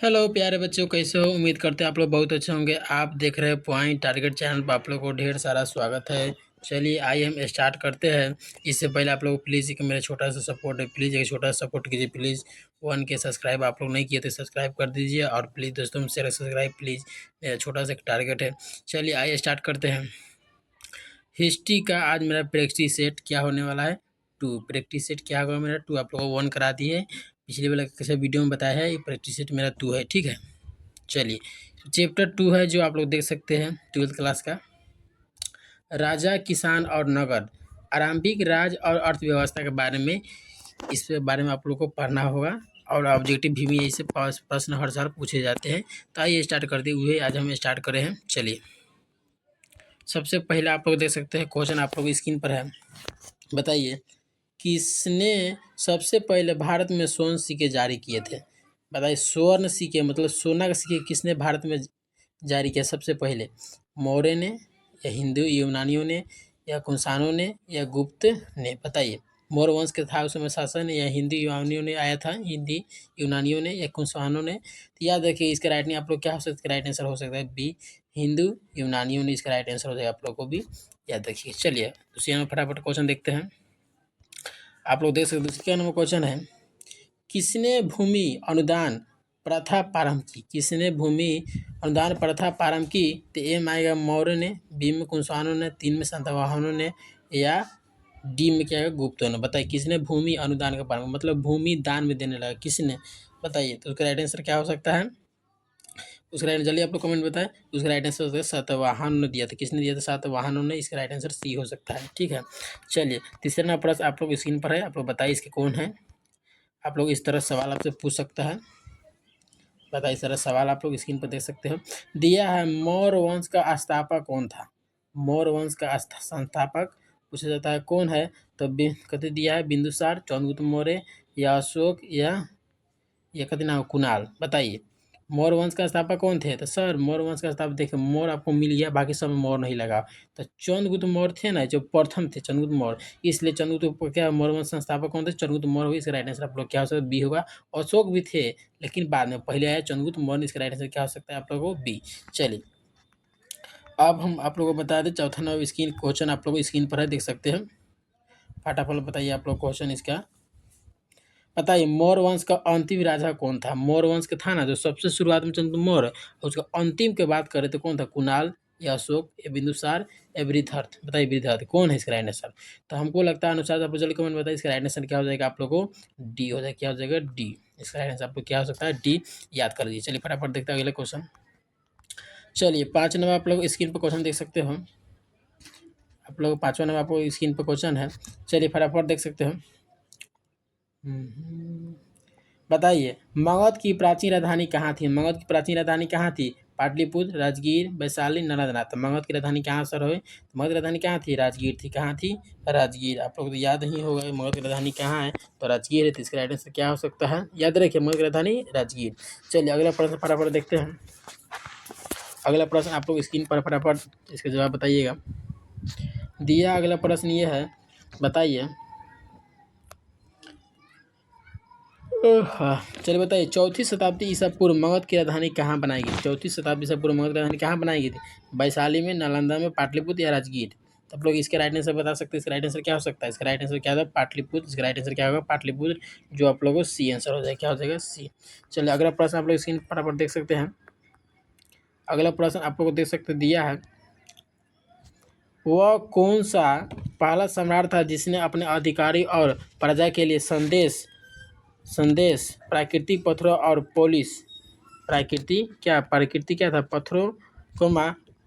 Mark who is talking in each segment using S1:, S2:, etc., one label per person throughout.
S1: Hello प्यारे बच्चों, कैसे हो? उम्मीद करते हैं आप लोग बहुत अच्छे होंगे। आप देख रहे हैं पॉइंट टारगेट चैनल पर। आप लोग को ढेर सारा स्वागत है। चलिए आइए हम स्टार्ट करते हैं। इससे पहले आप लोग प्लीज़ एक मेरा छोटा सा सपोर्ट है, प्लीज़ एक छोटा सा सपोर्ट कीजिए प्लीज़। 1K सब्सक्राइब आप लोग नहीं किए तो सब्सक्राइब कर दीजिए, और प्लीज़ दोस्तों शेयर सब्सक्राइब प्लीज़। मेरा छोटा सा टारगेट है। चलिए आइए स्टार्ट करते हैं। हिस्ट्री का आज मेरा प्रैक्टिस सेट क्या होने वाला है? 2। प्रैक्टिस सेट क्या होगा मेरा? 2। आप लोगों को 1 करा दिए, पिछले वाला कैसे वीडियो में बताया है। ये प्रैक्टिस सेट मेरा 2 है, ठीक है। चलिए चैप्टर 2 है जो आप लोग देख सकते हैं 12th क्लास का। राजा, किसान और नगद, आरंभिक राज और अर्थव्यवस्था के बारे में, इस बारे में आप लोग को पढ़ना होगा। और ऑब्जेक्टिव भी में ऐसे प्रश्न हर साल पूछे जाते हैं। तो आइए स्टार्ट करते हुए आज हम स्टार्ट करें हैं। चलिए सबसे पहले आप लोग देख सकते हैं क्वेश्चन आप लोग स्क्रीन पर है। बताइए किसने सबसे पहले भारत में स्वर्ण सिक्के जारी किए थे? बताइए स्वर्ण सिक्के मतलब सोना के सिक्के किसने भारत में जारी किया सबसे पहले? मौर्य ने, या हिंदू यूनानियों ने, या कुषाणों ने, या गुप्त ने? बताइए। मौर्य वंश के था उस समय शासन, या हिंदी यूनानियों ने आया था, हिंदी यूनानियों ने, या कुषाणों ने? तो याद रखिए इसका राइट नहीं आप लोग क्या हो सकता है, राइट आंसर हो सकता है बी, हिंदू यूनानियों ने। इसका राइट आंसर हो जाएगा आप लोग को भी याद रखिए। चलिए दूसरे में फटाफट क्वेश्चन देखते हैं। आप लोग देख सकते हैं दूसरे नंबर क्वेश्चन है, किसने भूमि अनुदान प्रथा प्रारंभ की? किसने भूमि अनुदान प्रथा प्रारंभ की? तो ए में आएगा मौर्य ने, बी में कुषाणों ने, 3 में सातवाहनों ने, या डी में क्या आएगा गुप्तों ने? बताइए किसने भूमि अनुदान का प्रारंभ मतलब भूमि दान में देने लगा, किसने? बताइए। तो उसका राइट आंसर क्या हो सकता है? उसका राइट जल्दी आप लोग कमेंट बताएं। उसका राइट आंसर हो सकता है सातवाहन ने दिया था। किसने दिया था? सातवाहनों ने। इसका राइट आंसर सी हो सकता है, ठीक है। चलिए तीसरा नंबर प्रश्न आप लोग स्क्रीन पर है, आप लोग बताइए इसके कौन है। आप लोग इस तरह सवाल आपसे पूछ सकता है। बताइए इस तरह सवाल आप लोग स्क्रीन पर देख सकते हो। दिया है मौर्य वंश का स्थापक कौन था? मौर्य वंश का संस्थापक पूछा जाता है कौन है? तो कहते दिया है बिंदुसार, चंद्रगुप्त मौर्य, या अशोक, या कहते नाम कुणाल? बताइए मौर्य वंश का स्थापक कौन थे? तो सर मौर्य वंश का स्थापक देखिए मौर्य आपको मिल गया, बाकी सब में मौर्य नहीं लगा। तो चंद्रगुप्त मौर्य थे ना जो प्रथम थे, चंद्रगुप्त मौर्य, इसलिए चंद्रगुप्त क्या मौर्य वंश संस्थापक कौन थे? चंद्रगुप्त मौर्य हुई। इसका राइट आंसर आप लोग क्या हो सकता है? बी होगा। अशोक भी थे लेकिन बाद में, पहले आया चंद्रगुप्त मौर्य। इसका राइट आंसर क्या हो सकता है आप लोगों को? बी। चलिए अब हम आप लोगों को बता दें चौथा नंबर स्क्रीन क्वेश्चन आप लोग स्क्रीन पर है, देख सकते हैं। फटाफट बताइए आप लोग क्वेश्चन इसका। बताइए मौर्य वंश का अंतिम राजा कौन था? मौर्य वंश का था ना जो सबसे शुरुआत में चंद्रगुप्त मौर्य, और उसका अंतिम के बात करें तो कौन था? कुणाल, या अशोक, या बिंदुसार, या वृद्धर्थ? बताइए वृद्धर्थ कौन है इसका राइट आंसर? तो हमको लगता है अनुसार आप जल्दी कमेंट बताइए इसका राइट आंसर क्या हो जाएगा आप लोगों को? डी हो जाएगा। क्या हो जाएगा? डी। इसका राइट आंसर आपको क्या हो सकता है? डी। याद कर लीजिए। चलिए फटाफट देखते हैं अगले क्वेश्चन। चलिए 5 नंबर आप लोग स्क्रीन पर क्वेश्चन देख सकते हो। आप लोग 5वां नंबर आपको स्क्रीन पर क्वेश्चन है। चलिए फटाफट देख सकते हो। बताइए मगध की प्राचीन राजधानी कहाँ थी? मगध की प्राचीन राजधानी कहाँ थी? पाटलिपुत्र, राजगीर, वैशाली, नालंदा? तो मगध की राजधानी कहाँ सर है? तो मगध की राजधानी कहाँ थी? राजगीर थी। कहाँ थी? राजगीर। आप लोग तो याद नहीं होगा मगध की राजधानी कहाँ है, तो राजगीर है। तो इसका राइट आंसर क्या हो सकता है? याद रखिए मगध की राजधानी राजगीर। चलिए अगला प्रश्न फटाफट देखते हैं। अगला प्रश्न आप लोग स्क्रीन पर फटाफट इसका जवाब बताइएगा। दिया अगला प्रश्न ये है, बताइए चलिए बताइए 4वीं शताब्दी ईसा पूर्व मगध की राजधानी कहाँ बनाई गई? 4वीं शताब्दी ईसा पूर्व मगध की राजधानी कहाँ बनाई गई थी? वैशाली में, नालंदा में, पाटलिपुत्र, या राजगीर? तो आप लोग इसके राइट आंसर बता सकते हैं। इसका राइट आंसर क्या हो सकता है? इसका राइट आंसर क्या होगा? पाटलिपुत्र। इसका राइट आंसर क्या होगा? पाटलिपुत्र, जो आप लोगों को सी आंसर हो जाएगा। क्या हो जाएगा? सी। चलिए अगला प्रश्न आप लोग स्क्रीन फटाफट देख सकते हैं। अगला प्रश्न आप लोग को देख सकते दिया है, वह कौन सा पहला सम्राट था जिसने अपने अधिकारी और प्रजा के लिए संदेश संदेश प्राकृतिक पत्थरों और प्राकृति क्या था? पत्थरों को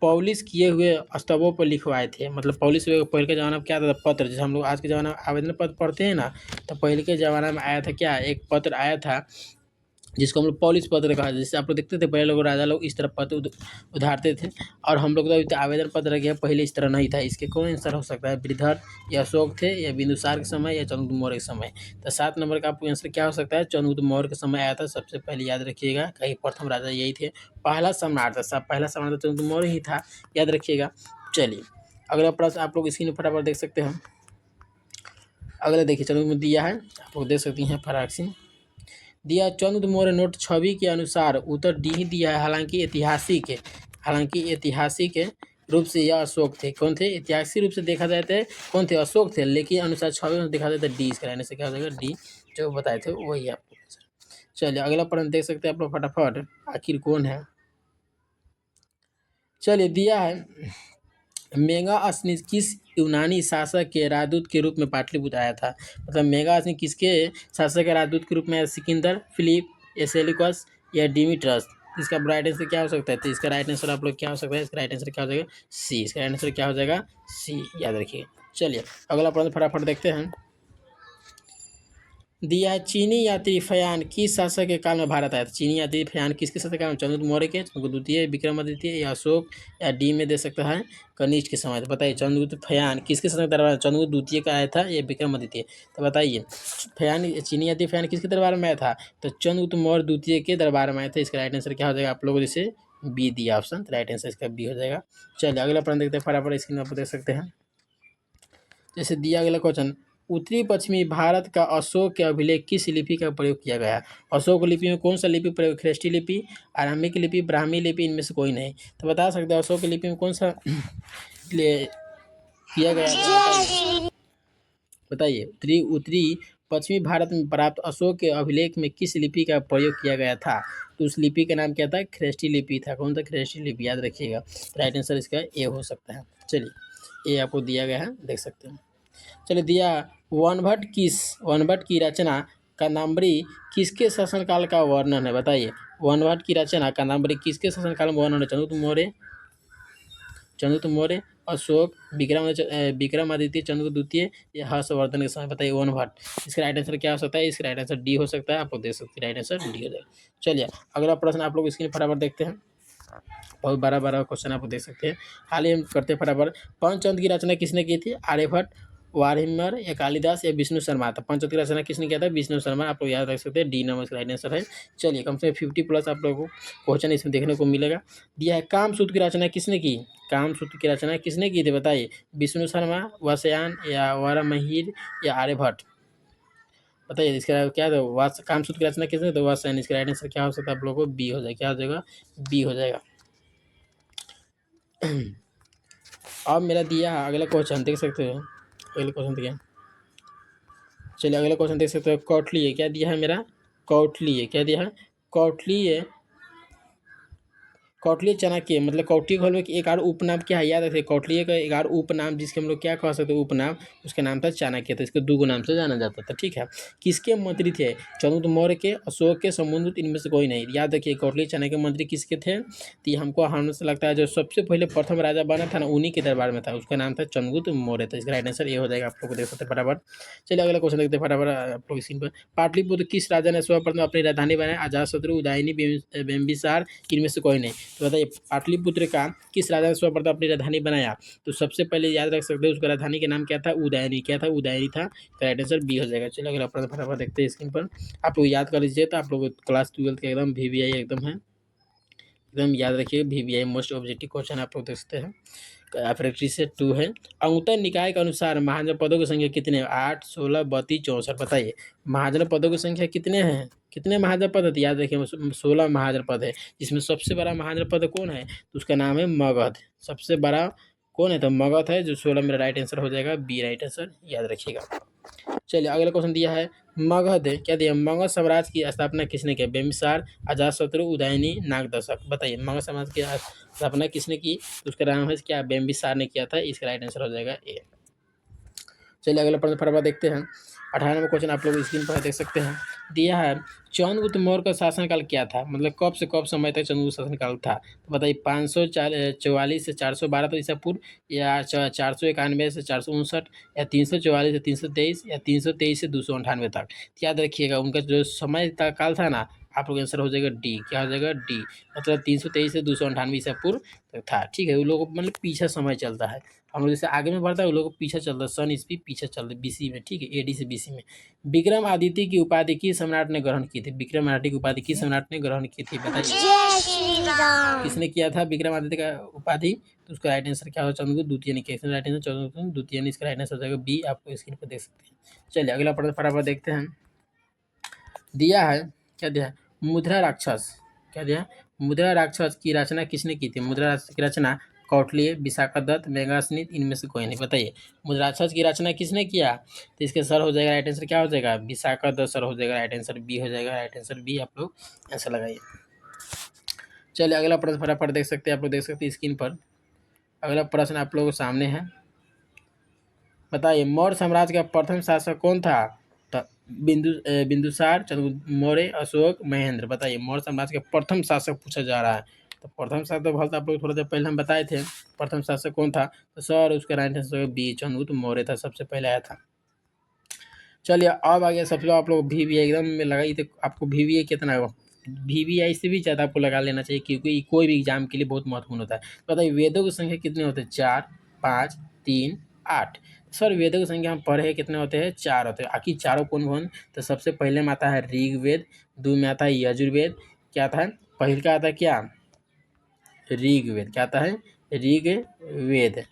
S1: पॉलिश किए हुए स्तंभों पर लिखवाए थे। मतलब पॉलिश हुए पहले के ज़माना में क्या था? पत्र। जैसे हम लोग आज के ज़माना में आवेदन पत्र पढ़ते हैं ना, तो पहले के ज़माना में आया था क्या? एक पत्र आया था जिसको हम लोग पॉलिश पत्र कहा। जैसे आप लोग देखते थे पहले लोग राजा लोग इस तरह पत्र उधारते थे, और हम लोग तो अभी तो आवेदन पत्र गया, पहले इस तरह नहीं था। इसके कौन आंसर हो सकता है? वृद्धर, या अशोक थे, या बिंदुसार के समय, या चंद्रगुप्त मौर्य के समय? तो 7 नंबर का आपको आंसर क्या हो सकता है? चंद्रगुप्त मौर्य के समय आया था सबसे पहले। याद रखिएगा कहीं प्रथम राजा यही थे, पहला सम्राट था। सब पहला सम्राट तो चंद्रगुप्त मौर्य ही था, याद रखिएगा। चलिए अगला प्रश्न आप लोग स्क्रीन पर फटाफट देख सकते हैं। अगला देखिए चंद्रगुप्त दिया है, आप लोग देख सकती हैं फराक सिंह। दिया चंद्रगुप्त मौर्य नोट 6 के अनुसार उत्तर डी ही दिया है। हालांकि ऐतिहासिक रूप से यह अशोक थे। कौन थे? ऐतिहासिक रूप से देखा जाए तो कौन थे? अशोक थे। लेकिन अनुसार 6 में देखा जाए तो डी, इसका रहने से क्या हो जाएगा? डी जो बताए थे वही आपको। चलिए अगला प्रश्न देख सकते हैं आप लोग फटाफट, आखिर कौन है। चलिए दिया है मेगास्थनीज किस यूनानी शासक के राजदूत के रूप में पाटलिपुत्र आया था? मतलब मेगास्थनीज किसके शासक के राजदूत के रूप में आया? सिकंदर, फिलिप, एसेल्यूकस या डिमिट्रस? इसका राइट आंसर क्या हो सकता है? तो इसका राइट आंसर आप लोग क्या हो सकता है? इसका राइट आंसर क्या हो जाएगा? सी। इसका राइट आंसर क्या हो जाएगा? सी, याद रखिए। चलिए अगला प्रश्न फटाफट देखते हैं। दिया है चीनी यात्री फयान किस शासक के काल में भारत आया था? चीनी यात्री फयान किसके शासक काल में? चंद्रगुप्त मौर्य के, चंद्रगुप्त द्वितीय, विक्रमादित्य या अशोक या डी में दे सकता है कनिष्क के समय? तो बताइए चंद्रगुप्त फयान किसके शासक दरबार? चंद्रगुप्त द्वितीय का आया था या विक्रमादित्य? तो बताइए फयान चीनी यात्री फयान किसके दरबार में आया था? तो चंद्रगुप्त मौर्य द्वितीय के दरबार में आया था। इसका राइट आंसर क्या हो जाएगा? आप लोगों जैसे बी दिया ऑप्शन, तो राइट आंसर इसका बी हो जाएगा। चलिए अगला प्रश्न देखते हैं फटाफट, स्क्रीन पर देख सकते हैं। जैसे दिया गया क्वेश्चन, उत्तरी पश्चिमी भारत का अशोक के अभिलेख किस लिपि का प्रयोग किया गया? अशोक लिपि में कौन सा लिपि प्रयोग? ख्रेष्टी लिपि, आरंभिक लिपि, ब्राह्मी लिपि, इनमें से कोई नहीं। तो बता सकते हैं अशोक लिपि में कौन सा किया गया? बताइए उत्तरी पश्चिमी भारत में प्राप्त अशोक के अभिलेख में किस लिपि का प्रयोग किया गया था? तो उस लिपि का नाम क्या था? ख्रेष्टी लिपि था। कौन सा? ख्रेष्टी लिपि, याद रखिएगा। राइट आंसर इसका ए हो सकता है। चलिए ए आपको दिया गया है, देख सकते हैं। चलिए दिया वनभट्ट की रचना कादम्बरी किसके शासनकाल का वर्णन है? बताइए वनभट्ट की रचना कादम्बरी किसके शासनकाल में वर्णन है? चंद्रगुप्त मौर्य, अशोक, विक्रमादित्य, चंद्रगुप्त द्वितीय या हर्षवर्धन के समय? बताइए वनभट्ट। इसका राइट आंसर क्या हो सकता है? इसका राइट आंसर डी हो सकता है। आपको देख सकते हैं राइट आंसर डी हो जाएगा। चलिए अगला प्रश्न आप लोग स्क्रीन फटाफट देखते हैं। बहुत बड़ा क्वेश्चन आपको देख सकते हैं। हाल ही हम करते फटाफट। पंचतंत्र की रचना किसने की थी? आर्यभट्ट, वाल्मीकि या कालिदास या विष्णु शर्मा? तो पंचतंत्र की रचना किसने किया था? विष्णु शर्मा। आप लोग याद रख सकते हैं, डी नंबर का राइट आंसर है। चलिए कम से कम 50+ आप लोगों को क्वेश्चन इसमें देखने को मिलेगा। दिया है कामसूत्र की रचना किसने की? कामसूत्र की रचना किसने की थी? बताइए विष्णु शर्मा, वात्स्यायन या वारामिहिर या आर्यभट्ट? बताइए इसका क्या था? कामसूत्र की रचना किसने? तो वात्स्यायन। इसका राइट आंसर क्या हो सकता है आप लोगों को? बी हो जाएगा। क्या हो जाएगा? बी हो जाएगा। अब मेरा दिया अगला क्वेश्चन देख सकते हो। अगला क्वेश्चन दिया, चलिए अगला क्वेश्चन देख सकते हो। कौटलीय क्या दिया है मेरा? कौटलीय क्या दिया है? कौटलीय कौटलीय चाणक्य मतलब कौटिल्य खोल में एक और उपनाम क्या है? याद रखिए कौटलीय का एक और उपनाम जिसके हम लोग क्या कह सकते हैं उपनाम, उसका नाम था चाणक्य। तो इसको दो नाम से जाना जाता था। ठीक है, किसके मंत्री थे? चंद्रगुप्त मौर्य के, अशोक के, समुद्रगुप्त, इनमें से कोई नहीं। याद रखिए कौटलीय चाणक्य मंत्री किसके थे? तो ये हमको हमसे लगता है जो सबसे पहले प्रथम राजा बना था ना, उन्हीं के दरबार में था। उसका नाम था चंद्रगुप्त मौर्य। तो इसका राइट आंसर ये हो जाएगा। आप लोग को देख सकते हैं फटाफट। चलिए अगला क्वेश्चन देखते हैं फटाफट आप लोग स्क्रीन पर। पाटलिपुत्र किस राजा ने सर्वप्रथम अपनी राजधानी बनाई? अजातशत्रु, उदयनी, बिंबिसार, इनमें से कोई नहीं। तो बताइए पाटलिपुत्र का किस राजा ने सर्वप्रथम अपनी राजधानी बनाया? तो सबसे पहले याद रख सकते हो उसका राजधानी का नाम क्या था? उदयनी। क्या था? उदयनी था। राइट आंसर बी हो जाएगा। चलिए अगला प्रश्न फटाफट देखते हैं स्क्रीन पर। आप लोग याद कर लीजिए, तो आप लोग क्लास 12 के एकदम VVI एकदम है, एकदम याद रखिए। VVI मोस्ट ऑब्जेक्टिव क्वेश्चन आप लोग देख सकते हैं। फैक्ट्री से 2 है। अंगुत्तर निकाय के अनुसार महाजन पदों की संख्या कितने? 8, 16, 32, 64। बताइए महाजन पदों की संख्या कितने हैं? कितने महाजन पद है? तो याद रखिए 16 महाजन पद है। जिसमें सबसे बड़ा महाजन पद कौन है? तो उसका नाम है मगध। सबसे बड़ा कौन है? तो मगध है, जो 16 मेरा राइट आंसर हो जाएगा। बी राइट आंसर, याद रखिएगा। चलिए अगला क्वेश्चन दिया है मगध क्या दिया? मगध साम्राज्य की स्थापना किसने की? बिंबिसार, अजातशत्रु, उदयनी, नागदशक। बताइए मगध साम्राज्य की स्थापना किसने की? उसका नाम है क्या? बिंबिसार ने किया था। इसका राइट आंसर हो जाएगा ए। चलिए अगला प्रश्न फटाफट देखते हैं। 18 नंबर क्वेश्चन आप लोग स्क्रीन पर देख सकते हैं। दिया है चंद्रगुप्त मौर्य का शासनकाल क्या था? मतलब कब से कब समय तक चंद्रगुप्त शासनकाल था? तो बताइए 544 से 412 ईसा पूर्व, या 491 से 459, या 344 से 323, या 323 से 298 तक। याद रखिएगा उनका जो समय का काल था ना, आप लोग आंसर हो जाएगा डी। क्या हो जाएगा? डी। मतलब 323 से 298 ईसा पूर्व तक था। ठीक है, उन लोगों को मतलब पीछे समय चलता है। हम लोग जैसे आगे में बढ़ता है, उन लोगों को पीछे चलता है। सन ईस्वी पीछे चलता है BC में। ठीक है, AD से BC में। विक्रमादित्य की उपाधि किस सम्राट ने ग्रहण की थी? विक्रमादित्य की उपाधि किस सम्राट ने ग्रहण की थी? बताइए किसने किया था विक्रमादित्य का उपाधि? तो उसका राइट आंसर क्या होगा? चंद्रगुप्त द्वितीय ने किया। राइट आंसर चंद्रगुप्त द्वितीय ने। इसका राइट आंसर हो जाएगा B। आपको स्क्रीन पर देख सकते हैं। चलिए अगला प्रश्न फटाफट देखते हैं। दिया है क्या दिया है? मुद्रा राक्षस। क्या दिया है? मुद्रा राक्षस की रचना किसने की थी? मुद्रा राक्षस की रचना कौटिल्य, विशाखादत्त, मेघासनित, इनमें से कोई नहीं। बताइए मुद्रा राक्षस की रचना किसने किया? तो इसके सर हो जाएगा, राइट आंसर क्या हो जाएगा? विशाखादत्त सर हो जाएगा, राइट आंसर बी हो जाएगा, राइट आंसर बी आप लोग आंसर लगाइए। चलिए अगला प्रश्न फटाफट देख सकते हैं, आप लोग देख सकते हैं स्क्रीन पर। अगला प्रश्न आप लोगों के सामने है। बताइए मौर्य साम्राज्य का प्रथम शासक कौन था? तो बिंदुसार, चंद्रगुप्त मौर्य, अशोक, महेंद्र। बताइए मौर्य साम्राज्य का प्रथम शासक पूछा जा रहा है। तो प्रथम शासक तो आप लोग थोड़ा देर पहले हम बताए थे, प्रथम शासक कौन था? तो सर उसका right answer B, Chandragupta Maurya था, सबसे पहले आया था। चलिए अब आ गया सबसे आप लोग VVI एकदम में लगाइए, तो आपको VVI कितना VVI से भी ज़्यादा आपको लगा लेना चाहिए, क्योंकि कोई भी एग्जाम के लिए बहुत महत्वपूर्ण होता है। तो बताइए वेदों की संख्या कितने होते हैं? 4, 5, 3, 8। सर वेदों की संख्या हम पढ़े कितने होते हैं? 4 होते हैं। आखिर चारों कौन कौन? तो सबसे पहले में आता है ऋग्वेद, दूसरे में आता है यजुर्वेद, क्या आता है? पहले का आता है क्या? ऋग्वेद। क्या आता है? ऋग्वेद।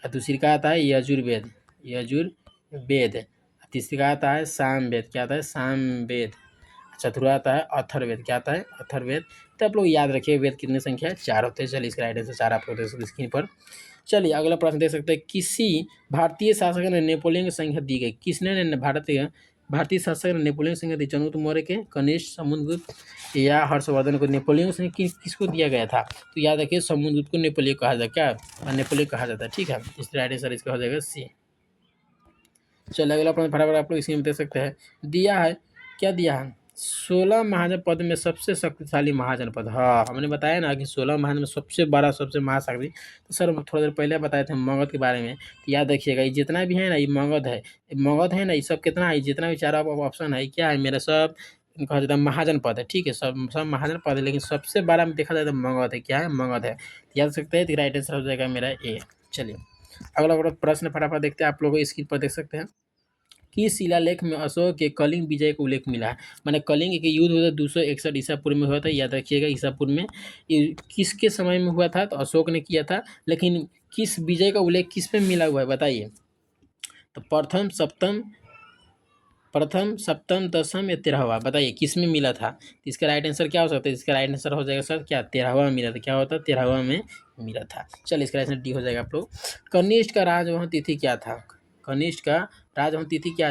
S1: और दूसरी का आता है यजुर्वेद, यजुर्वेद। तीसरी का आता है सामवेद। क्या आता है? सामवेद। चतुर्थ आता है अथर्ववेद। क्या आता है? अथर्ववेद। तो आप लोग याद रखिए वेद कितनी संख्या है? 4 होते हैं। चलिए इसका राइट आंसर 4 आप लोग देख सकते स्क्रीन पर। चलिए अगला प्रश्न देख सकते हैं, किसी भारतीय शासक ने नेपोलियन की संख्या दी गई? किसने ने भारतीय शासक ने नेपोलियन की संख्या दी? चंद्रगुप्त मौर्य के, कनिष्क, समुद्रगुप्त या हर्षवर्धन को? नेपोलियन की संख्या किसको दिया गया था? तो याद रखिए समुद्रगुप्त को नेपोलियन कहा जाता है। क्या? नेपोलियन कहा जाता है। ठीक है, इस राइट आंसर इसका हो जाएगा सी। चलिए अगला प्रश्न फटाफट आप लोग इसी में देख सकते हैं, दिया है क्या दिया है? 16 महाजनपद में सबसे शक्तिशाली महाजनपद। हाँ हमने बताया ना कि 16 महाजन में सबसे बड़ा, सबसे महाशक्ति। तो सर थोड़ा देर पहले बताए थे मगध के बारे में। तो याद रखिएगा ये जितना भी है ना, ये मगध है, मगध है ना, ये सब कितना है? जितना भी चार ऑप्शन है क्या है मेरा? सब कहा जाता है महाजनपद है। ठीक है, सब सब महाजनपद है, लेकिन सबसे बड़ा में देखा जाए तो मगध है। क्या है? मगध है। याद सकते हैं, तो राइट आंसर हो जाएगा मेरा ए। चलिए अगला प्रश्न फटाफट देखते हैं, आप लोगों स्क्रीन पर देख सकते हैं। किस शिलालेख में अशोक के कलिंग विजय का उल्लेख मिला है? माने कलिंग के युद्ध हुआ था 261 ईसा पूर्व में हुआ था। याद रखिएगा ईसा पूर्व में। ये किसके समय में हुआ था? तो अशोक ने किया था। लेकिन किस विजय का उल्लेख किस में मिला हुआ है बताइए? तो प्रथम, सप्तम, दसम या 13वां? बताइए किस में मिला था? तो इसका राइट आंसर क्या हो सकता है? इसका राइट आंसर हो जाएगा सर क्या? 13वां में मिला था। क्या होता है? 13वां में मिला था। चलिए इसका राइट आंसर डी हो जाएगा आप लोग। कनिष्क का राजवंश तिथि क्या था? कनिष्क का राजवंश तिथि क्या?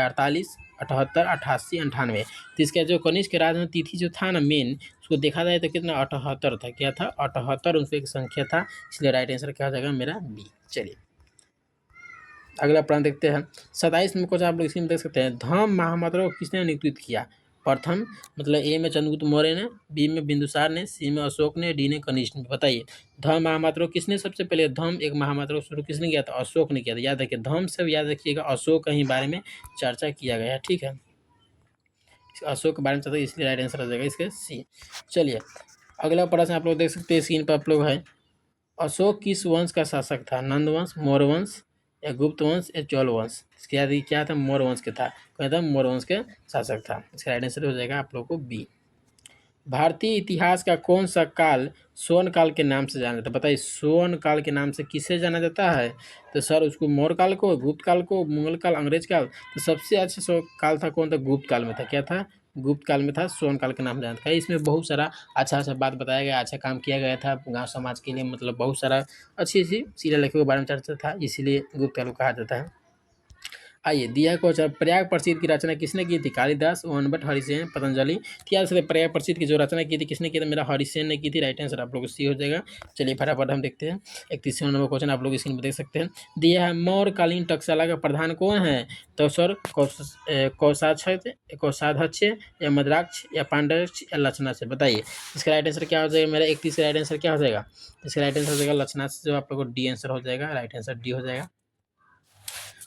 S1: 48, 78, 88, 98। तो इसका जो कनिष्क के राजवंश तिथि जो था ना मेन, उसको देखा जाए तो कितना? 78 था। क्या था? 78 उसकी एक संख्या था, इसलिए राइट आंसर क्या हो जाएगा मेरा? बी। चलिए अगला प्रश्न देखते हैं। 27 में कुछ आप लोग इसी में देख सकते हैं, धम्म महामात्र को किसने नियुक्त किया? प्रथम मतलब ए में चंद्रगुप्त मौर्य ने, बी में बिंदुसार ने, सी में अशोक ने, डी ने कनिष्क ने। बताइए धम्म महामात्र को किसने सबसे पहले धम्म एक महामात्र को शुरू किसने किया था? अशोक ने किया था। याद रखिए धम्म से याद रखिएगा अशोक के ही बारे में चर्चा किया गया है। ठीक है, अशोक के बारे में चर्चा, इसलिए राइट आंसर हो जाएगा इसके सी। चलिए अगला प्रश्न आप लोग देख सकते हैं स्क्रीन पर आप लोग है, अशोक किस वंश का शासक था? नंद वंश, मौर्य वंश या गुप्त वंश या चोल वंश? इसके बाद क्या था? मौर्य वंश के था। कौन था? मौर्य वंश के शासक था। इसका राइट आंसर हो जाएगा आप लोग को बी। भारतीय इतिहास का कौन सा काल स्वर्ण काल के नाम से जाना जाता है? बताइए स्वर्ण काल के नाम से किसे जाना जाता है? तो सर उसको मौर्य काल को, गुप्त काल को, मुगल काल, अंग्रेज काल। तो सबसे अच्छा काल था कौन था? गुप्त काल में था। क्या था? गुप्त काल में था, स्वर्ण काल के नाम जाना था। इसमें बहुत सारा अच्छा अच्छा बात बताया गया, अच्छा काम किया गया था गाँव समाज के लिए, मतलब बहुत सारा अच्छी अच्छी शिलालेखों के बारे में चर्चा था, इसीलिए गुप्त काल को कहा जाता है। आइए दिया क्वेश्चन, प्रयाग प्रसिद्ध की रचना किसने की थी? कालिदास, ओनभट, हरिसेन, पतंजलि। क्या से प्रयाग प्रसिद्ध की जो रचना की थी किसने की थी? मेरा हरिसेन ने की थी। राइट आंसर आप लोग सी हो जाएगा। चलिए फटाफट हम देखते हैं 31वां नंबर क्वेश्चन, आप लोग स्क्रीन पर देख सकते हैं। दिया है मौर्यकालीन टकसाला का प्रधान कौन है? तो सर कोषाध्यक्ष या मद्राक्ष या पांडव्य या लक्षणाक्ष? बताइए इसका राइट आंसर क्या हो जाएगा मेरा? 31 का राइट आंसर क्या हो जाएगा? इसका राइट आंसर हो जाएगा लक्षणाक्ष, जो आप लोग को डी आंसर हो जाएगा। राइट आंसर डी हो जाएगा।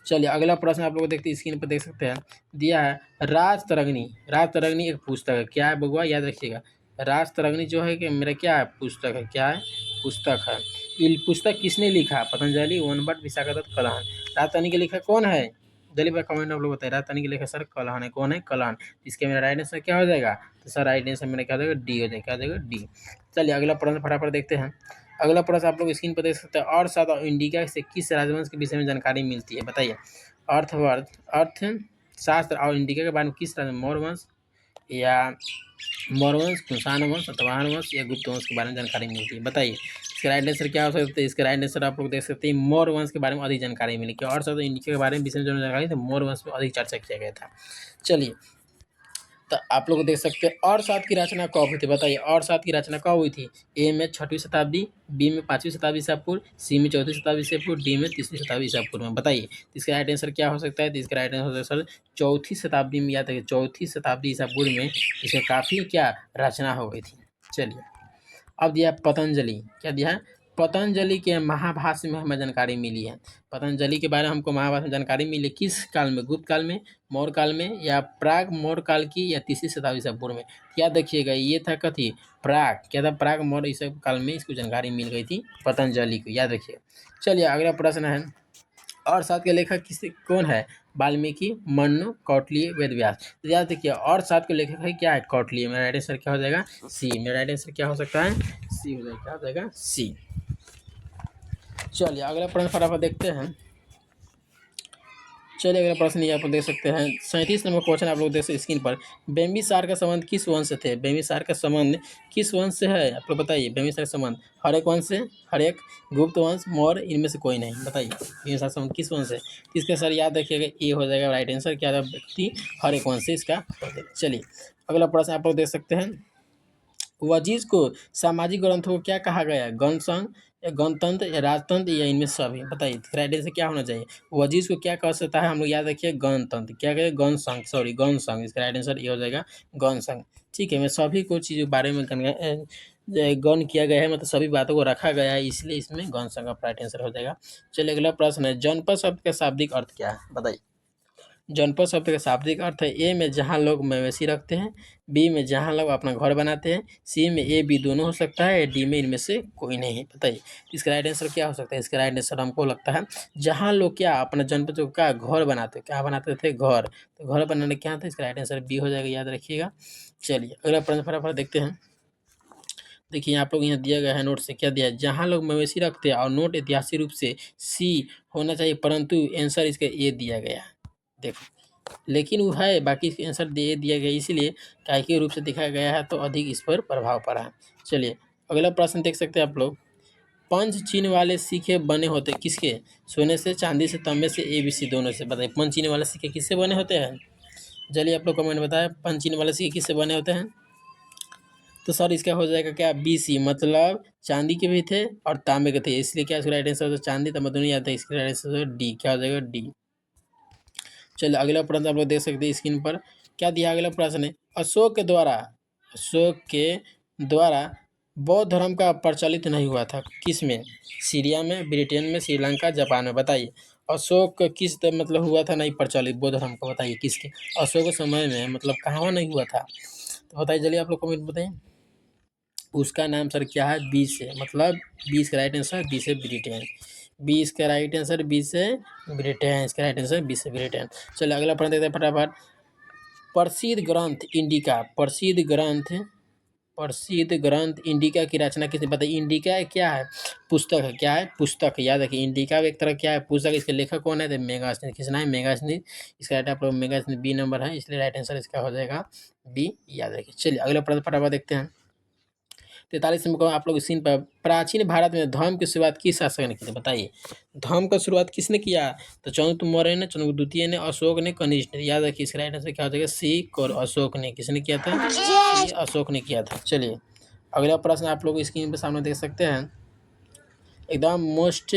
S1: चलिए अगला प्रश्न आप लोग देखते हैं स्क्रीन पर देख सकते हैं, दिया है राजतरंगिणी। राजतरंगिणी एक पुस्तक है। क्या है बबुआ? याद रखिएगा राजतरंगिणी जो है कि मेरा क्या है? पुस्तक है। क्या है? पुस्तक है। ये पुस्तक किसने लिखा? पतंजलि, ओनभट, विशाखादत्त, कलहन। राजतरंगिणी के लेखक कौन है? जल्दी पर कमेंट आप लोग बताइए। राजतरंगिणी के लेखक सर कलहन है। कौन है? कलहन। इसके मेरा राइट आंसर क्या हो जाएगा? तो सर राइट आंसर मेरा क्या हो जाएगा? डी हो जाएगा। क्या हो जाएगा? डी। चलिए अगला प्रश्न फटाफट देखते हैं। अगला प्रश्न आप लोग स्क्रीन पर देख सकते हैं, और सात इंडिका से किस राजवंश के विषय में जानकारी मिलती है? बताइए अर्थशास्त्र और इंडिका के बारे में किस राजा? मौर्य वंश या मौर्य वंश, कुषाण वंश, सातवाहन वंश या गुप्त वंश के बारे में जानकारी मिलती है? बताइए इसका राइट आंसर क्या हो सकता है? इसका राइट आंसर आप लोग देख सकते हैं मौर्य वंश के बारे में अधिक जानकारी मिली। कि और सब इनके बारे में विशेष जानकारी तो मौर्य वंश में अधिक चर्चा किया गया था। चलिए, तो आप लोग देख सकते हैं और सात की रचना कब हुई थी? बताइए और सात की रचना कब हुई थी? ए में 6वीं शताब्दी, बी में 5वीं शताब्दी ईसा पूर्व, सी में 4वीं शताब्दी ईसा पूर्व, डी में 3वीं शताब्दी ईसा पूर्व में। बताइए इसका राइट आंसर क्या हो सकता है? तो इसका राइट आंसर सर 4वीं शताब्दी में, याद रखिए 4वीं शताब्दी ईसा पूर्व में इसमें काफ़ी क्या रचना हो गई थी। चलिए, अब दिया पतंजलि, क्या दिया है? पतंजलि के महाभाष्य में हमें जानकारी मिली है। पतंजलि के बारे में हमको महाभाष्य में जानकारी मिली किस काल में? गुप्त काल में, मौर्य काल में या प्राग मौर्य काल की या 3वीं शताब्दी ईसा पूर्व में? याद रखिएगा ये था कथी? प्राग, क्या था? प्राग मौर्य ईसा काल में इसको जानकारी मिल गई थी पतंजलि को, याद रखिए। चलिए अगला प्रश्न है, और सात के लेखक कौन है? वाल्मीकि, मनु, कौटिल्य, वेदव्यास। तो याद रखिए और सात के लेखक है क्या है? कौटिल्य। मेरा राइट आंसर क्या हो जाएगा? सी। मेरा राइट आंसर क्या हो सकता है? सी हो जाएगा। क्या हो जाएगा? सी। चलिए अगला प्रश्न फटाफट देखते हैं। चलिए अगला प्रश्न ये आप लोग देख सकते हैं 37 नंबर क्वेश्चन आप लोग देख सकते हैं स्क्रीन पर। बिंबिसार का संबंध किस वंश से थे? बिंबिसार का संबंध किस वंश से है? आप लोग बताइए। बिंबिसार का संबंध हर एक वंश से, हर एक गुप्त वंश, मौर्य, इनमें से कोई नहीं। बताइए बिंबिसार संबंध किस वंश से? इसका सर याद रखिएगा ये हो जाएगा राइट आंसर। क्या था? व्यक्ति हर एक वंश से इसका। चलिए अगला प्रश्न आप लोग देख सकते हैं। वजीज को सामाजिक ग्रंथों को क्या कहा गया है? गण संघ या गणतंत्र या राजतंत्र या इनमें सभी? बताइए राइट आंसर क्या होना चाहिए? वजीज को क्या कह सकता है? हम लोग याद रखिए गणतंत्र। क्या कहें? गण संघ, सॉरी गण संघ। इसका राइट आंसर ये हो जाएगा गण संघ। ठीक है, मैं सभी को चीज़ों के बारे में गण किया गया है, मतलब सभी बातों को रखा गया है, इसलिए इसमें गण संघ का राइट आंसर हो जाएगा। चलिए अगला प्रश्न है, जनपद शब्द का शाब्दिक अर्थ क्या है? बताइए। जनपद शब्द का शाब्दिक अर्थ है ए में जहाँ लोग मवेशी रखते हैं, बी में जहाँ लोग अपना घर बनाते हैं, सी में ए बी दोनों हो सकता है, डी में इनमें से कोई नहीं। बताइए इसका राइट आंसर क्या हो सकता है? इसका राइट आंसर हमको लगता है जहाँ लोग क्या अपना जनपद को क्या घर बनाते, क्या बनाते थे? घर। तो घर बनाने क्या था? इसका राइट आंसर बी हो जाएगा, याद रखिएगा। चलिए अगला प्रश्न फटाफट देखते हैं। देखिए आप लोग यहाँ दिया गया है नोट से, क्या दिया है? जहाँ लोग मवेशी रखते हैं और नोट ऐतिहासिक रूप से सी होना चाहिए, परंतु आंसर इसका ए दिया गया है। देखो लेकिन वो है, बाकी इसका आंसर दे दिया गया, इसीलिए कायिक रूप से दिखाया गया है, तो अधिक इस पर प्रभाव पड़ा है। चलिए अगला प्रश्न देख सकते हैं आप लोग। पंच चिन्ह वाले सिक्के बने होते किसके? सोने से, चांदी से, तांबे से, ए बी सी दोनों से। बताइए पंच चिन्ह वाले सिक्के किससे बने होते हैं? चलिए आप लोग कमेंट बताएं पंच चिन्ह वाले सिक्के किससे बने होते हैं? तो सर इसका हो जाएगा क्या? बी सी, मतलब चांदी के भी थे और तांबे के थे, इसलिए क्या इसका राइट आंसर चांदी तांबा दोनों याद है, इसका राइट आंसर डी। क्या हो जाएगा? डी। चलिए अगला प्रश्न आप लोग देख सकते हैं स्क्रीन पर, क्या दिया? अगला प्रश्न है, अशोक के द्वारा बौद्ध धर्म का प्रचलित नहीं हुआ था किस में? सीरिया में, ब्रिटेन में, श्रीलंका, जापान में। बताइए अशोक मतलब हुआ था नहीं प्रचलित बौद्ध धर्म का? बताइए किसके? अशोक के समय में मतलब कहाँ नहीं हुआ था? तो बताइए जल्दी आप लोग कमेंट बताइए। उसका नाम सर क्या है? बी से, मतलब बी इसका राइट आंसर, बी से ब्रिटेन। बी इसका राइट आंसर, बी से ब्रिटेन। इसका राइट आंसर बी से ब्रिटेन। चलिए अगला प्रश्न देखते हैं फटाफट। प्रसिद्ध ग्रंथ इंडिका, प्रसिद्ध ग्रंथ इंडिका की रचना किसने? बताइए इंडिका क्या है? पुस्तक है। क्या है? पुस्तक। याद रखिए इंडिका एक तरह क्या है? पुस्तक। इसके लेखक कौन है? तो मेगास्थनीज। किसना है? मेगास्थनीज। इसका राइट आप लोग मेगास्थनीज बी नंबर है, इसलिए राइट आंसर इसका हो जाएगा बी, याद रखिए। चलिए अगला प्रश्न फटाफट देखते हैं। 43 नंबर को आप लोग सीन पर, प्राचीन भारत में धर्म की शुरुआत किस शासक ने की थी? बताइए धर्म का शुरुआत किसने किया? तो चंद्रगुप्त मौर्य ने, चंद्रगुप्त द्वितीय ने, अशोक ने, कनिष्क ने। याद रखिए इसका राइट आंसर क्या हो जाएगा? सी और अशोक ने। किसने किया था? सी अशोक ने किया था। चलिए अगला प्रश्न आप लोग स्क्रीन पर सामने देख सकते हैं, एकदम मोस्ट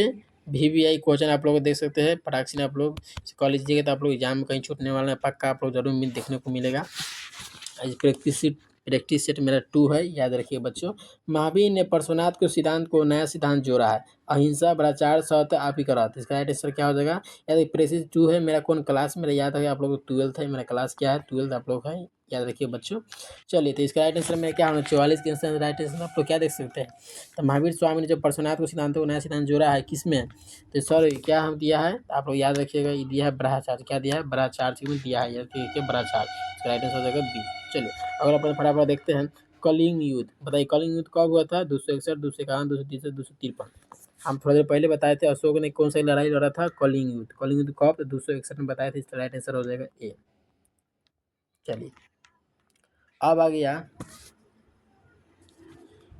S1: VVI क्वेश्चन आप लोग देख सकते हैं। फटाक से आप लोग कर लीजिएगा, तो आप लोग एग्जाम में कहीं छूटने वाला है पक्का आप लोग जरूर देखने को मिलेगा। प्रैक्टिस सेट मेरा 2 है, याद रखिए बच्चों। महावीर ने पार्श्वनाथ के सिद्धांत को नया सिद्धांत जोड़ा है, अहिंसा, भ्रष्टाचार, सत्य, आप ही करा। इसका राइट आंसर क्या हो जाएगा? याद प्रैक्टिस 2 है मेरा। कौन क्लास मेरा? याद है आप लोग 12th है मेरा क्लास। क्या है? 12th आप लोग है, याद रखिए बच्चों। चलिए तो इसका राइट आंसर में क्या होना? 44 के आंसर राइट आंसर आप लोग क्या देख सकते हैं? तो महावीर स्वामी ने जब पार्श्वनाथ को सिद्धांत को नया सिद्धांत जोड़ा है किसमें? तो सर क्या हम दिया है? आप लोग याद रखिएगा, ये दिया है भ्रष्टाचार। क्या दिया है? भ्रष्टाचार दिया है, याद रखिए भ्रष्टाचार। इसका राइट आंसर हो जाएगा बी। चलिए अगर अपन फटाफट देखते हैं, कलिंग युद्ध। बताइए कलिंग युद्ध कब हुआ था? 261, 251, 230, 253। हम थोड़ी देर पहले बताए थे अशोक ने कौन सा लड़ाई लड़ा था? कलिंग युद्ध। कलिंग युद्ध कब? 261 में बताए थे। इसका राइट आंसर हो जाएगा ए। चलिए अब आ गया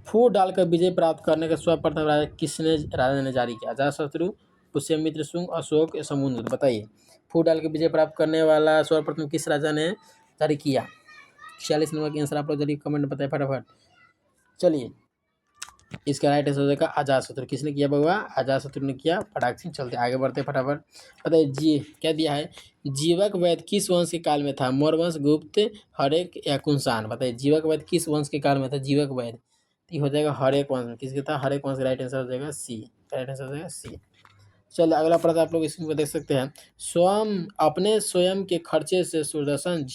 S1: फूट डालकर विजय प्राप्त करने का सर्वप्रथम राजा ने जारी किया? अजातशत्रु, पुष्यमित्र शुंग, अशोक या समुद्र? बताइए। फूट डाल के विजय प्राप्त करने वाला सर्वप्रथम किस राजा ने जारी किया? 46 नंबर का आंसर आप लोग जल्दी कमेंट बताए फटाफट। चलिए, इसका राइट आंसर हो जाएगा अजातशत्रु। किसने किया बउआ? अजातशत्रु ने किया। फटाक से चलते आगे बढ़ते फटाफट। बताइए जी क्या दिया है? जीवक वैद्य किस वंश के काल में था? मौर्य, गुप्त, हर्यक या कुषाण? बताइए जीवक वैद्य किस वंश के काल में था? जीवक वैद्य ये हो जाएगा हर्यक वंश में। किसके था? हर्यक वंश का राइट आंसर हो जाएगा सी। राइट आंसर हो जाएगा सी। चलिए अगला प्रश्न आप लोग इसमें देख सकते हैं। अपने स्वयं के खर्चे से सुदर्शन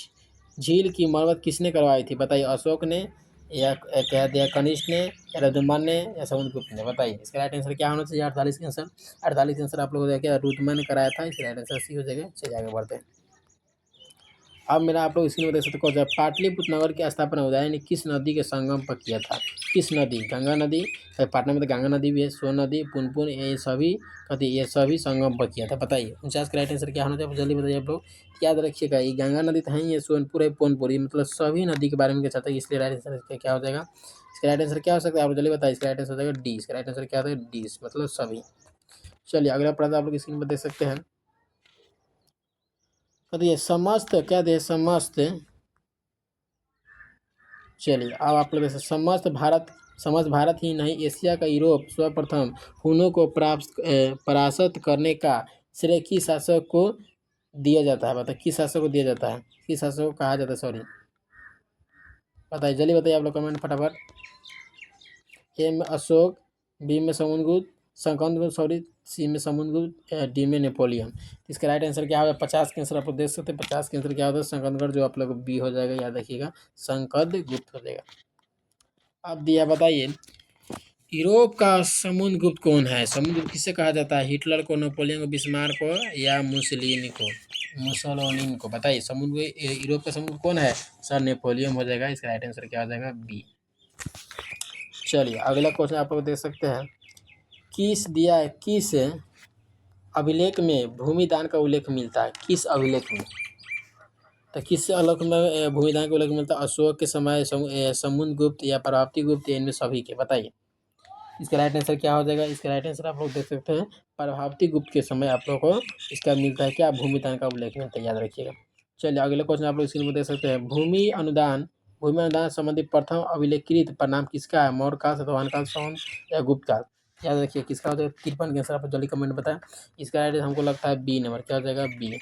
S1: झील की मरम्मत किसने करवाई थी? बताइए अशोक ने या कह दिया कनिष्क ने या रघुमान ने या समुद्रगुप्त ने? बताइए इसका राइट आंसर क्या होना चाहिए? 48 का आंसर। 48 आंसर आप लोग क्या रुद्रमन ने कराया था। इसका राइट आंसर सी हो जाएगा। चलिए आगे बढ़ते हैं। अब मेरा आप लोग स्क्रीन में देख सकते कौन सा पाटलिपुत्र नगर की स्थापना उदय ने किस नदी के संगम पर किया था? किस नदी? गंगा नदी, पटना में तो गंगा नदी भी है, सोन नदी, पुनपुन, ये सभी संगम पर किया था। बताइए 49 का राइट आंसर क्या होना चाहिए? जल्दी बताइए आप लोग। याद रखिएगा ये गंगा नदी तो है ही, ये सोनपुर है, पुनपुर, ये मतलब सभी नदी के बारे में चाहता है, इसलिए राइट आंसर क्या हो जाएगा? इसका राइट आंसर क्या हो सकता है? आप जल्दी बताइए। इसका राइट आंसर हो जाएगा डी। इसका राइट आंसर क्या होता है? डी मतलब सभी। चलिए अगला प्रश्न आप लोग स्क्रीन पर देख सकते हैं। बताइए समस्त क्या दे? समस्त। चलिए अब आप लोग जैसे समस्त भारत ही नहीं एशिया का यूरोप सर्वप्रथम हुनों को परास्त करने का श्रेय किस शासक को दिया जाता है? बताइए किस शासक को दिया जाता है? किस शासक को कहा जाता है? सॉरी बताइए जल्दी बताइए आप लोग कमेंट फटाफट। ए में अशोक, बी में समुद्रगुप्त, सी में समुद्रगुप्त, डी में नेपोलियन? इसका राइट आंसर क्या होगा? 50 के आंसर आप लोग देख सकते हैं। 50 के आंसर क्या होता है? संकंदगढ़, जो आप लोग बी हो जाएगा, याद रखिएगा संकदगुप्त हो जाएगा। अब दिया बताइए यूरोप का समुद्रगुप्त कौन है? समुद्रगुप्त किसे कहा जाता है? हिटलर को, नेपोलियन को, बिस्मार्क को या मुसोलिनी को? बताइए यूरोप का समुद्र कौन है? सर नेपोलियन हो जाएगा। इसका राइट आंसर क्या हो जाएगा? बी। चलिए अगला क्वेश्चन आप लोग देख सकते हैं। किस अभिलेख में भूमिदान का उल्लेख मिलता है? किस अभिलेख में? तो किस अभिलेख में भूमिदान का उल्लेख मिलता है? अशोक के समय, समुद्रगुप्त या प्रभावती गुप्त, इनमें सभी के? बताइए इसका राइट आंसर क्या हो जाएगा? इसका राइट आंसर आप लोग देख सकते हैं प्रभावती गुप्त के समय आप लोग को इसका मिलता है क्या? भूमिदान का उल्लेख मिलता है, याद रखिएगा। चलिए अगले क्वेश्चन आप लोग स्क्रीन में देख सकते हैं। भूमि अनुदान संबंधी प्रथम अभिलेखित परिणाम किसका है? मौर्य काल, सातवाहन काल, सौन या गुप्त काल? याद रखिए किसका हो जाएगा? 53 के आंसर आप जल्दी कमेंट बताएं। इसका राइट हमको लगता है बी नंबर। क्या हो जाएगा? बी।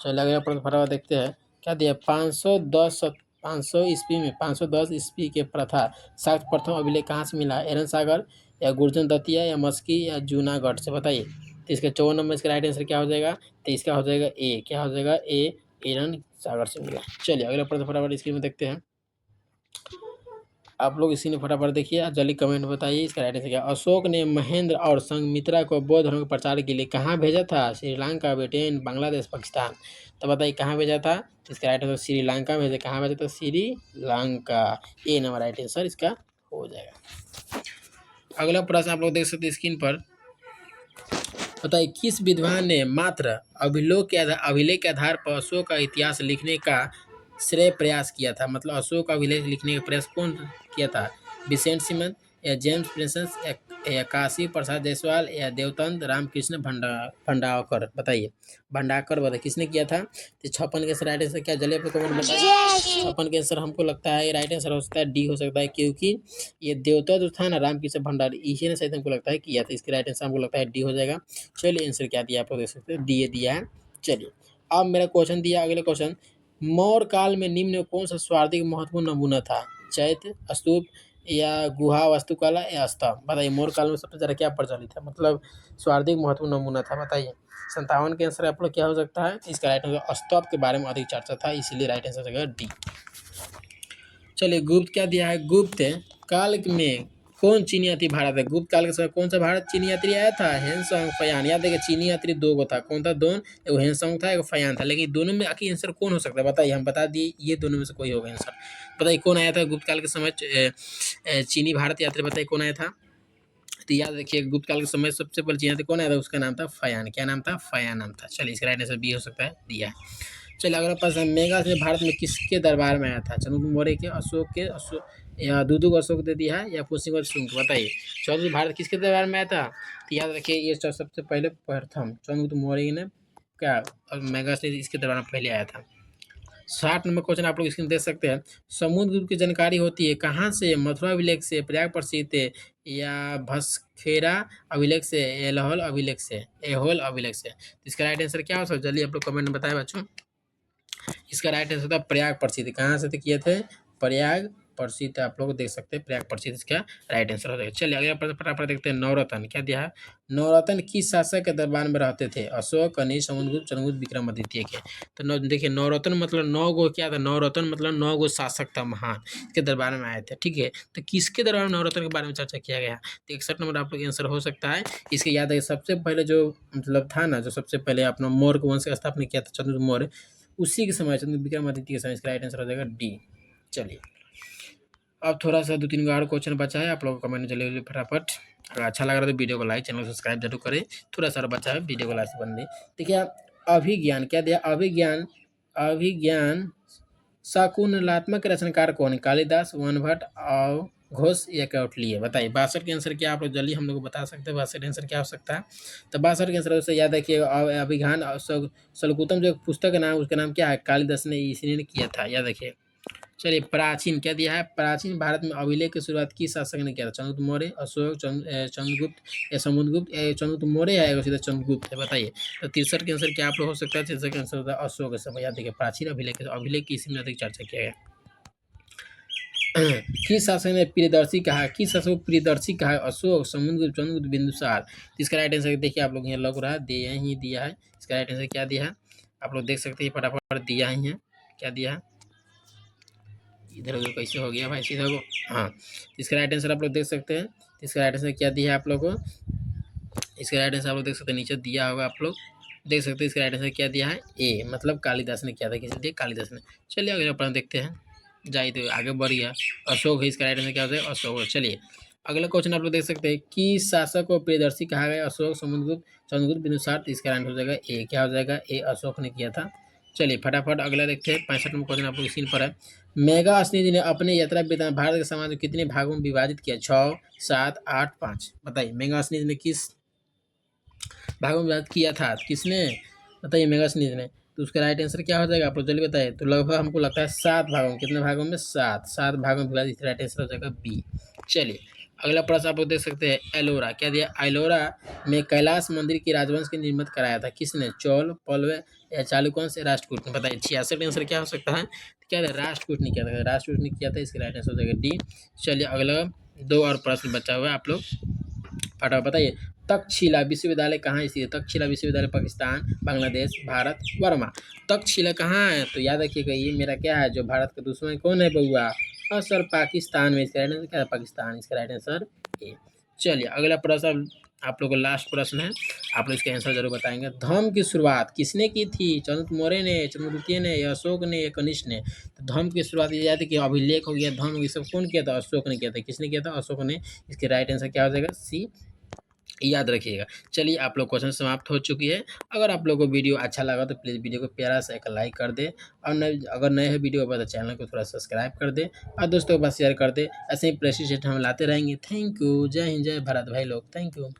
S1: चलिए अगला प्रश्न फटाफट देखते हैं। क्या दिया? 510 ईस्वी के प्रथा शाक्त प्रथम अभिलेख कहाँ से मिला? एरन सागर या गुर्जर दतिया या मस्की या जूनागढ़ से? बताइए। तो इसका 54 नंबर इसका राइट आंसर क्या हो जाएगा? तो इसका हो जाएगा ए। क्या हो जाएगा? ए एरन सागर से मिला। चलिए अगला प्रश्न फटाफट स्क्रीन में देखते हैं। आप लोग इसी ने फटाफट देखिए, जल्दी कमेंट बताइए इसका राइट आंसर क्या? अशोक ने महेंद्र और संघमित्रा को बौद्ध धर्म के प्रचार के लिए कहाँ भेजा था? श्रीलंका, ब्रिटेन, बांग्लादेश, पाकिस्तान? तो बताइए कहाँ भेजा था? इसका राइट आंसर श्रीलंका भेजा। कहाँ भेजा था? श्रीलंका। ए नंबर राइट आंसर इसका हो जाएगा। अगला प्रश्न आप लोग देख सकते हैं स्क्रीन पर। बताइए किस विद्वान ने मात्र अभिलेख के आधार पर अशोक का इतिहास लिखने का श्रेय प्रयास किया था? मतलब अशोक का अभिलेख लिखने का प्रयास कौन किया था? विसेंट सिमन या जेम्स प्रिंसेस या काशी प्रसाद जायसवाल या देवतंत रामकृष्ण भंडारकर? बताइए भंडारकर बताइए किसने किया था? तो 56 के आंसर राइट आंसर क्या? जल्दी आपको कमेंट बताइए। 56 के आंसर हमको लगता है राइट आंसर हो सकता है डी हो सकता है, क्योंकि ये देवता जो था ना रामकृष्ण भंडार, इसी ने शायद हमको लगता है किया था। इसके राइट आंसर हमको लगता है डी हो जाएगा। चलिए आंसर क्या दिया आप लोग देख सकते हैं, डी दिया है। चलिए अब मेरा क्वेश्चन दिया अगले क्वेश्चन। मौर्य काल में निम्न में कौन सा सर्वाधिक महत्वपूर्ण नमूना था? चैत्य, स्तूप या गुहा वास्तुकला या स्तंभ? बताइए मौर्य काल में सबसे ज़्यादा क्या प्रचलित है, मतलब सर्वाधिक महत्वपूर्ण नमूना था? बताइए 57 के आंसर आप लोग क्या हो सकता है? इसका राइट आंसर स्तंभ के बारे में अधिक चर्चा था, इसीलिए राइट आंसर हो जाएगा डी। चलिए गुप्त क्या दिया है? गुप्त काल में कौन चीनी यात्री भारत है? गुप्त काल के समय कौन सा भारत चीनी यात्री आया था? हेनसोंग, फयान। याद है कि चीनी यात्री दो को था, कौन था? दोन, एगो हेनसोंग था, एगो फयान था, लेकिन दोनों में आखिर आंसर कौन हो सकता है? बताइए, हम बता दिए ये दोनों में से कोई होगा आंसर। बताइए कौन आया था गुप्त काल के समय चीनी भारत यात्री? बताइए कौन आया था? तो याद रखिए गुप्त काल के समय सबसे पहले चीनी यात्री कौन आया था? उसका नाम था फयान। क्या नाम था? फयान नाम था। चलिए इसका राइट आंसर बी हो सकता है, दिया है। चलिए अगला प्रश्न, मेघासनी भारत में किसके दरबार में आया था? चंद्रगुप्त मौर्य के, अशोक के, अशोक या दूदू को अशोक दे दिया है, या पुष्यमित्र शुंग? बताइए चंद्रगुप्त भारत किसके दरबार में आया था? तो याद रखिए ये सबसे पहले प्रथम चंद्रगुप्त मौर्य ने क्या, और मेघासनी इसके दरबार में पहले आया था। 60 नंबर क्वेश्चन आप लोग स्क्रीन देख सकते हैं। समुद्रगुप्त की जानकारी होती है कहाँ से? मथुरा अभिलेख से, प्रयाग प्रसिद्ध है, या भस्खेरा अभिलेख से, एलहोल अभिलेख से, एहोल अभिलेख से? तो इसका राइट आंसर क्या हो सकता है? जल्दी आप लोग कमेंट में बताएं बच्चों। इसका राइट आंसर था प्रयाग प्रसिद्ध। कहाँ से किए थे? प्रयाग प्रसिद्ध। आप लोग देख सकते हैं प्रयाग प्रसिद्ध इसका राइट आंसर हो जाएगा। चलिए अगला प्रश्न फटाफट देखते हैं। नवरत्न क्या दिया है? नवरत्न किस शासक के दरबार में रहते थे? अशोक, कनिष्क, समुद्रगुप्त, चंद्रगुप्त, विक्रमादित्य के? तो देखिए नवरत्न मतलब 9 गो क्या था? नवरत्न मतलब 9 गो शासक था महान, इसके दरबार में आए थे। ठीक है, तो किसके दरबार में नवरत्न के बारे में चर्चा किया गया? तो 61 नंबर आप लोग आंसर हो सकता है। इसके याद है सबसे पहले जो मतलब था ना, जो सबसे पहले अपना मौर्य वंश का स्थापना किया था चंद्रगुप्त मौर्य, उसी के समय चंद्र विक्रमादित्य के समय। इसका राइट आंसर हो जाएगा डी। चलिए अब थोड़ा सा 2-3 और क्वेश्चन बचा है, आप लोगों को कमेंट चले फटाफट। अगर अच्छा लग रहा है तो वीडियो को लाइक, चैनल को सब्सक्राइब जरूर करें। थोड़ा सा बचा है, वीडियो को लाइक से बन दे। देखिए अभिज्ञान क्या दिया? अभिज्ञान, अभिज्ञान शाकुंतलात्मक रचनाकार कौन है? कालिदास, वन भट्ट, और घोष या कौटिल्य? बताइए 62 के आंसर क्या आप लोग जल्दी हम लोग को बता सकते हैं? 62 आंसर क्या हो सकता है? तो 62 के आंसर उससे याद है कि अभिज्ञान शकुंतलम जो पुस्तक का नाम, उसका नाम क्या है? कालिदास ने इसी ने किया था, याद रखिए। चलिए प्राचीन क्या दिया है? प्राचीन भारत में अभिलेख की शुरुआत किस शासक ने किया था? चंद्रगुप्त मौर्य, अशोक, चंद्रगुप्त या समुद्रगुप्त? चंद्रगुप्त मौर्य है, सीधा चंद्रगुप्त है। बताइए तो 63 के आंसर क्या आप लोग हो सकता है? 63 के आंसर होता है अशोक समय। याद देखिए प्राचीन अभिलेख, अभिलेख की इसी में अधिक चर्चा किया गया। किस शासक ने प्रियदर्शी कहा? किस शासक को प्रियदर्शी कहा? अशोक, समुद्रगुप्त, चंद्रगुप्त, बिंदुसार? इसका राइट आंसर देखिए आप लोग यहाँ लग रहा है दिया ही दिया है। इसका राइट आंसर क्या दिया है आप लोग देख सकते हैं, फटाफट दिया ही है। क्या दिया है? इधर उधर कैसे हो गया भाई, सीधा को। हाँ, इसका राइट आंसर आप लोग देख सकते हैं। इसका राइट आंसर क्या दिया है आप लोग को? इसका राइट आंसर आप लोग देख सकते हैं, नीचे दिया होगा, आप लोग देख सकते हैं। इसका राइट आंसर क्या दिया है? ए, मतलब कालिदास ने किया था। किसी दिया? कालिदास ने। चलिए अगला प्रश्न देखते हैं, जाइए तो आगे बढ़ गया। अशोक है, इसका राइट आंसर क्या होता है? अशोक। चलिए अगला क्वेश्चन आप लोग देख सकते हैं, किस शासक को प्रियदर्शी कहा गया? अशोक, समुद्रगुप्त, चंद्रगुप्त, बिंदुसार? तो इसका आंसर हो जाएगा ए। क्या हो जाएगा? ए, अशोक ने किया था। चलिए फटाफट अगला देखते हैं। 65 नंबर क्वेश्चन आप लोग स्क्रीन पर है। मेघासनी ने अपने यात्रा वृत्तांत भारत के समाज को कितने भागों में विभाजित किया? 6, 7, 8, 5? बताइए मेघासनी ने किस भागों में विभाजित किया था? किसने? बताइए मेघासनी ने। तो उसका राइट आंसर क्या हो जाएगा आप लोग जल्दी बताइए। तो लगभग हमको लगता है 7 भागों में। कितने भागों में? 7 भागों में विभाजित। राइट आंसर हो जाएगा बी। चलिए अगला प्रश्न आप लोग देख सकते हैं। एलोरा क्या दिया? एलोरा में कैलाश मंदिर की राजवंश के निर्मित कराया था किसने? चोल, पल्लव या चालुक्य या राष्ट्रकूट ने? बताइए 66 आंसर क्या हो सकता है? क्या था? राष्ट्रकूट ने किया था। राष्ट्रकूट ने किया था, इसके राइट आंसर हो जाएगा डी। चलिए अगला 2 और प्रश्न बचा हुआ है, आप लोग फटाफट बताइए। तक्षशिला विश्वविद्यालय कहाँ स्थित है? तक्षशिला विश्वविद्यालय पाकिस्तान, बांग्लादेश, भारत, बर्मा? तक्षशिला कहाँ है? तो याद रखिएगा ये मेरा क्या है, जो भारत का दुश्मन कौन है बउआ? और सर पाकिस्तान में। इसका राइट आंसर क्या है? पाकिस्तान। इसका राइट आंसर ए। चलिए अगला प्रश्न आप लोग को लास्ट प्रश्न है, आप लोग इसका आंसर जरूर बताएंगे। धर्म की शुरुआत किसने की थी? चंद्रगुप्त मौर्य ने, चंद्रगुप्त ने, या अशोक ने, या कनिष्क ने? तो धर्म की शुरुआत ये याद है कि अभिलेख हो गया, धर्म ये सब कौन किया था? अशोक ने किया था। किसने किया था? अशोक ने। इसके राइट आंसर क्या हो जाएगा? सी, याद रखिएगा। चलिए आप लोग क्वेश्चन समाप्त हो चुकी है। अगर आप लोग को वीडियो अच्छा लगा तो प्लीज़ वीडियो को प्यारा सा एक लाइक कर दे, और अगर नए है वीडियो पर तो चैनल को थोड़ा सब्सक्राइब कर दे, और दोस्तों के पास शेयर कर दे। ऐसे ही प्रेसिडेंट हम लाते रहेंगे। Thank you. जय हिंद, जय भारत भाई लोग। Thank you.